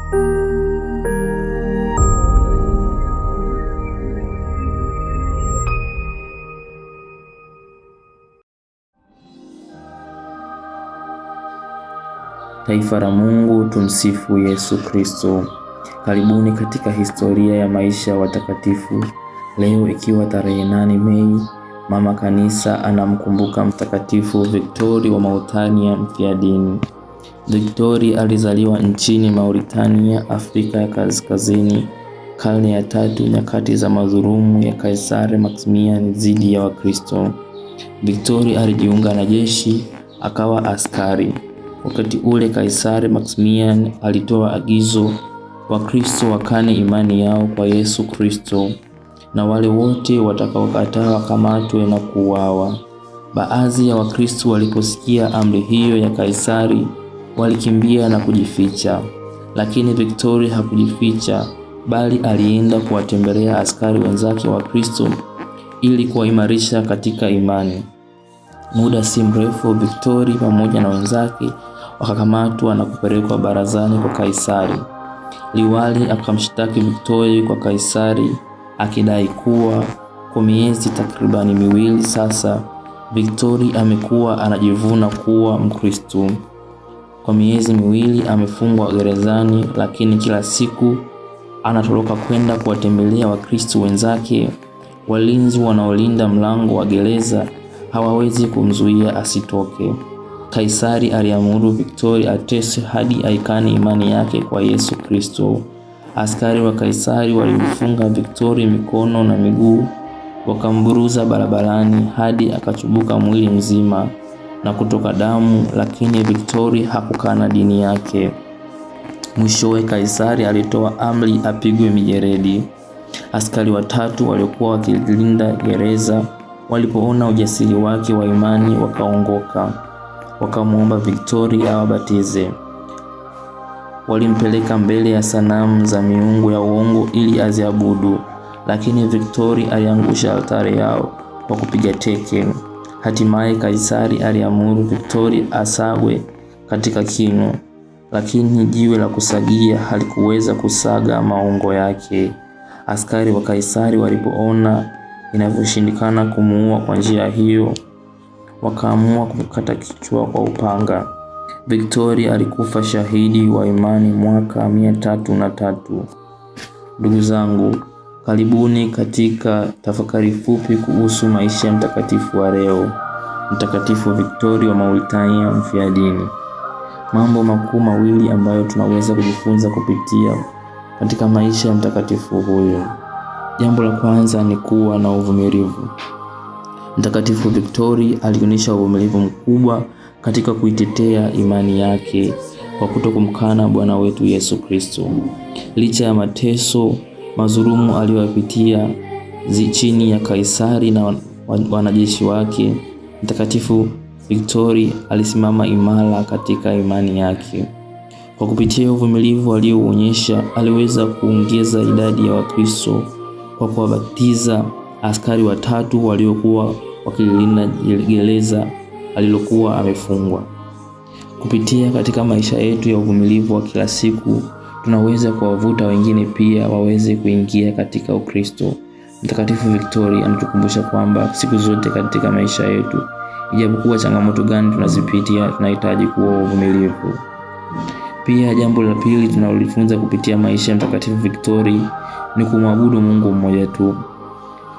Taifa la Mungu, tumsifu Yesu Kristo. Karibuni katika historia ya maisha ya watakatifu. Leo ikiwa tarehe 8 Mei, Mama Kanisa anamkumbuka Mtakatifu Victori wa Mauritania mfiadini. Victori alizaliwa nchini Mauritania, Afrika ya Kaskazini, karne ya 3, nyakati za madhulumu ya Kaisari Maximian dhidi ya Wakristo. Victori alijiunga na jeshi, akawa askari. Wakati ule Kaisari Maximian alitoa agizo Wakristo wakane imani yao kwa Yesu Kristo, na wale wote watakaokataa wakamatwe na kuuawa. Baadhi ya Wakristo waliposikia amri hiyo ya Kaisari walikimbia na kujificha, lakini Victori hakujificha, bali alienda kuwatembelea askari wenzake wa Kristo ili kuwaimarisha katika imani. Muda si mrefu, Victori pamoja na wenzake wakakamatwa na kupelekwa barazani kwa Kaisari. Liwali akamshtaki Victori kwa Kaisari akidai kuwa kwa miezi takribani 2 sasa Victori amekuwa anajivuna kuwa Mkristo. Kwa miezi 2 amefungwa gerezani, lakini kila siku anatoroka kwenda kuwatembelea Wakristo wenzake. Walinzi wanaolinda mlango wa gereza hawawezi kumzuia asitoke. Kaisari aliamuru Victori ateswe hadi aikane imani yake kwa Yesu Kristo. Askari wa Kaisari walimfunga Victori mikono na miguu, wakamburuza barabarani hadi akachubuka mwili mzima na kutoka damu, lakini Victori hakukana dini yake. Mwishowe Kaisari alitoa amri apigwe mijeledi. Askari watatu waliokuwa wakilinda gereza walipoona ujasiri wake wa imani wakaongoka, wakamuomba Victori awabatize. Walimpeleka mbele ya sanamu za miungu ya uongo ili aziabudu, lakini Victori aliangusha altare yao kwa kupiga teke. Hatimaye Kaisari aliamuru Victori asagwe katika kinu, lakini jiwe la kusagia halikuweza kusaga maungo yake. Askari wa Kaisari walipoona inavyoshindikana kumuua kwa njia hiyo, wakaamua kumkata kichwa kwa upanga. Victori alikufa shahidi wa imani mwaka 303. Ndugu zangu, karibuni katika tafakari fupi kuhusu maisha ya mtakatifu wa leo, Mtakatifu Victori wa Mauritania mfiadini. Mambo makuu mawili ambayo tunaweza kujifunza kupitia katika maisha ya mtakatifu huyo. Jambo la kwanza ni kuwa na uvumilivu. Mtakatifu Victori alionyesha uvumilivu mkubwa katika kuitetea imani yake kwa kutokumkana Bwana wetu Yesu Kristo. Licha ya mateso, madhulumu aliyopitia chini ya Kaisari na wanajeshi wake, Mtakatifu Victori alisimama imara katika imani yake. Kwa kupitia uvumilivu alioonyesha, aliweza kuongeza idadi ya Wakristo kwa kuwabatiza askari watatu waliokuwa wakilinda gereza alilokuwa amefungwa. Kupitia katika maisha yetu ya uvumilivu wa kila siku, tunaweza kuwavuta wengine pia waweze kuingia katika Ukristo. Mtakatifu Victori anatukumbusha kwamba siku zote katika maisha yetu, ijapokuwa changamoto gani tunazipitia, tunahitaji kuwa wavumilivu. Pia jambo la pili tunalojifunza kupitia maisha ya Mtakatifu Victori ni kumwabudu Mungu mmoja tu.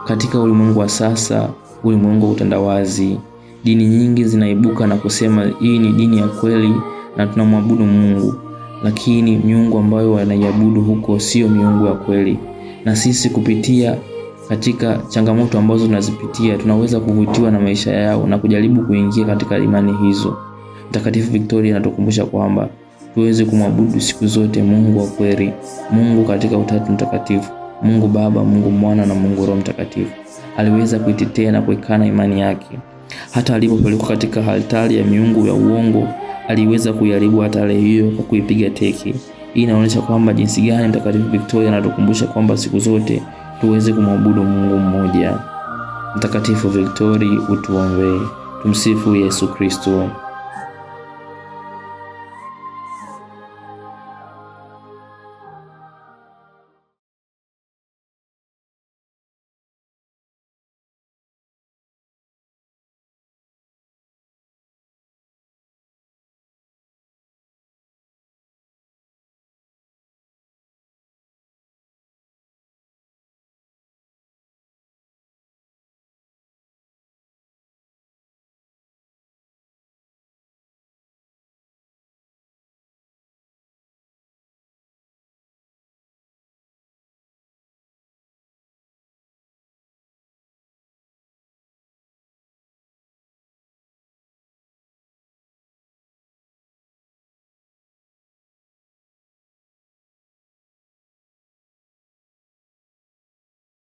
Katika ulimwengu wa sasa, ulimwengu wa utandawazi, dini nyingi zinaibuka na kusema hii ni dini ya kweli na tunamwabudu Mungu, lakini miungu ambayo wanaiabudu huko sio miungu ya kweli. Na sisi kupitia katika changamoto ambazo tunazipitia, tunaweza kuvutiwa na maisha yao na kujaribu kuingia katika imani hizo. Mtakatifu Victori anatukumbusha kwamba tuweze kumwabudu siku zote Mungu wa kweli, Mungu katika Utatu Mtakatifu, Mungu Baba, Mungu Mwana na Mungu Roho Mtakatifu. Aliweza kuitetea na kuikana imani yake. Hata alipopelekwa katika altari ya miungu ya uongo, aliweza kuiharibu altari hiyo kwa kuipiga teke. Hii inaonyesha kwamba jinsi gani Mtakatifu Victori anatukumbusha kwamba siku zote tuweze kumwabudu Mungu mmoja. Mtakatifu Victori, utuombee. Tumsifu Yesu Kristo.